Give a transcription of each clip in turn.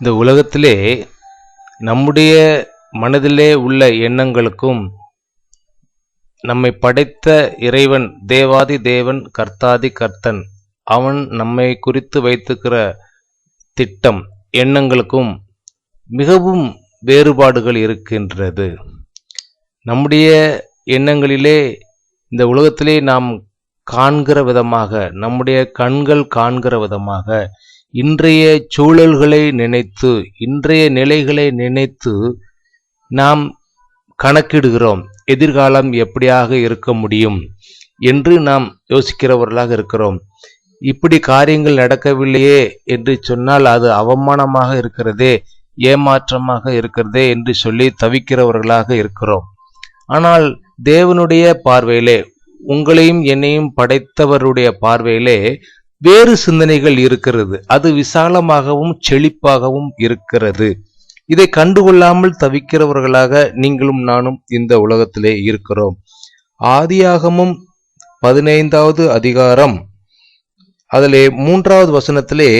இந்த உலகத்திலே நம்முடைய மனதிலே உள்ள எண்ணங்களுக்கும் நம்மை படைத்த இறைவன் தேவாதி தேவன் கர்த்தாதி கர்த்தன் அவன் நம்மை குறித்து வைத்துக்கிற திட்டம் எண்ணங்களுக்கும் மிகவும் வேறுபாடுகள் இருக்கின்றது. நம்முடைய எண்ணங்களிலே இந்த உலகத்திலே நாம் காண்கிற விதமாக, நம்முடைய கண்கள் காண்கிற விதமாக இன்றைய சூழல்களை நினைத்து, இன்றைய நிலைகளை நினைத்து நாம் கணக்கிடுகிறோம். எதிர்காலம் எப்படியாக இருக்க முடியும் என்று நாம் யோசிக்கிறவர்களாக இருக்கிறோம். இப்படி காரியங்கள் நடக்கவில்லையே என்று சொன்னால் அது அவமானமாக இருக்கிறதே, ஏமாற்றமாக இருக்கிறதே என்று சொல்லி தவிக்கிறவர்களாக இருக்கிறோம். ஆனால் தேவனுடைய பார்வையிலே, உங்களையும் என்னையும் படைத்தவருடைய பார்வையிலே வேறு சிந்தனைகள் இருக்கிறது. அது விசாலமாகவும் செழிப்பாகவும் இருக்கிறது. இதை கண்டுகொள்ளாமல் தவிக்கிறவர்களாக நீங்களும் நானும் இந்த உலகத்திலே இருக்கிறோம். ஆதியாகமம் 15வது அதிகாரம் அதிலே 3வது வசனத்திலே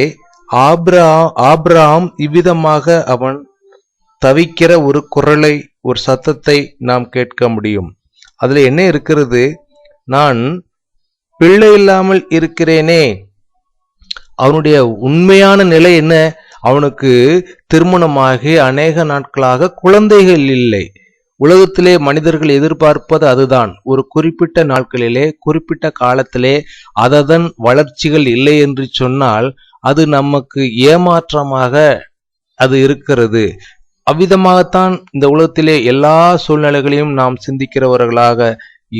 ஆபிரகாம் இவ்விதமாக அவன் தவிக்கிற ஒரு குரலை, ஒரு சத்தத்தை நாம் கேட்க முடியும். அதுல என்ன இருக்கிறது? நான் பிள்ளை இல்லாமல் இருக்கிறேனே. அவனுடைய உண்மையான நிலை என்ன? அவனுக்கு திருமணமாகி அநேக நாட்களாக குழந்தைகள் இல்லை. உலகத்திலே மனிதர்கள் எதிர்பார்ப்பது அதுதான். ஒரு குறிப்பிட்ட நாட்களிலே, குறிப்பிட்ட காலத்திலே அதன் வளர்ச்சிகள் இல்லை என்று சொன்னால் அது நமக்கு ஏமாற்றமாக அது இருக்கிறது. அவ்விதமாகத்தான் இந்த உலகத்திலே எல்லா சூழ்நிலைகளையும் நாம் சிந்திக்கிறவர்களாக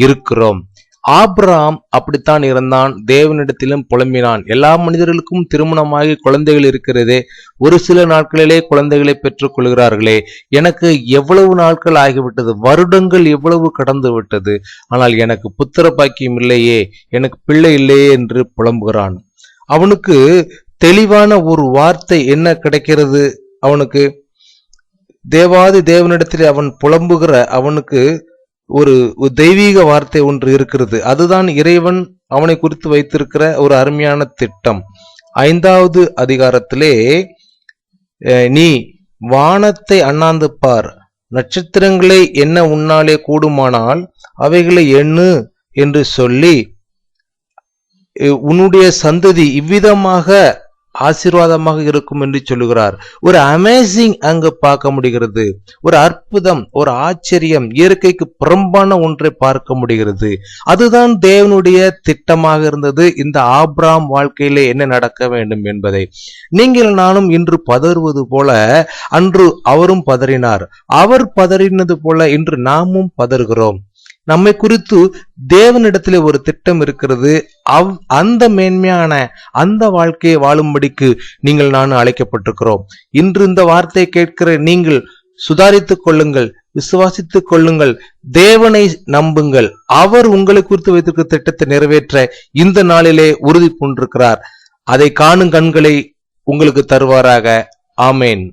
இருக்கிறோம். ஆபிரகாம் அப்படித்தான் இருந்தான். தேவனிடத்திலும் புலம்பினான். எல்லா மனிதர்களுக்கும் திருமணமாகி குழந்தைகள் இருக்கிறதே, ஒரு சில நாட்களிலே குழந்தைகளை பெற்றுக் கொள்கிறார்களே, எனக்கு எவ்வளவு நாட்கள் ஆகிவிட்டது, வருடங்கள் எவ்வளவு கடந்து விட்டது, ஆனால் எனக்கு புத்திர பாக்கியம் இல்லையே, எனக்கு பிள்ளை இல்லையே என்று புலம்புகிறான். அவனுக்கு தெளிவான ஒரு வார்த்தை என்ன கிடைக்கிறது? அவனுக்கு தேவாதி தேவனிடத்தில் அவன் புலம்புகிற அவனுக்கு ஒரு தெய்வீக வார்த்தை ஒன்று இருக்கிறது. அதுதான் இறைவன் அவனை குறித்து வைத்திருக்கிற ஒரு அருமையான திட்டம். 5வது அதிகாரத்திலே நீ வானத்தை அண்ணாந்து பார், நட்சத்திரங்களை என்ன உன்னாலே கூடுமானால் அவைகளை எண்ணு என்று சொல்லி உன்னுடைய சந்ததி இவ்விதமாக ஆசீர்வாதமாக இருக்கும் என்று சொல்லுகிறார். ஒரு அமேசிங் அங்கு பார்க்க முடிகிறது. ஒரு அற்புதம், ஒரு ஆச்சரியம், இயற்கைக்கு புறம்பான ஒன்றை பார்க்க முடிகிறது. அதுதான் தேவனுடைய திட்டமாக இருந்தது. இந்த ஆபிரகாம் வாழ்க்கையிலே என்ன நடக்க வேண்டும் என்பதை நீங்கள் நானும் இன்று பதறுவது போல அன்று அவரும் பதறினார். அவர் பதறினது போல இன்று நாமும் பதறுகிறோம். நம்மை குறித்து தேவனிடத்திலே ஒரு திட்டம் இருக்கிறது. அந்த மேன்மையான அந்த வாழ்க்கையை வாழும்படிக்கு நீங்கள் நானும் அழைக்கப்பட்டிருக்கிறோம். இன்று இந்த வார்த்தையை கேட்கிற நீங்கள் சுதாரித்துக் கொள்ளுங்கள், விசுவாசித்துக் கொள்ளுங்கள், தேவனை நம்புங்கள். அவர் உங்களை குறித்து வைத்திருக்கிற திட்டத்தை நிறைவேற்ற இந்த நாளிலே உறுதி பூண்டிருக்கிறார். அதை காணும் கண்களை உங்களுக்கு தருவாராக. ஆமேன்.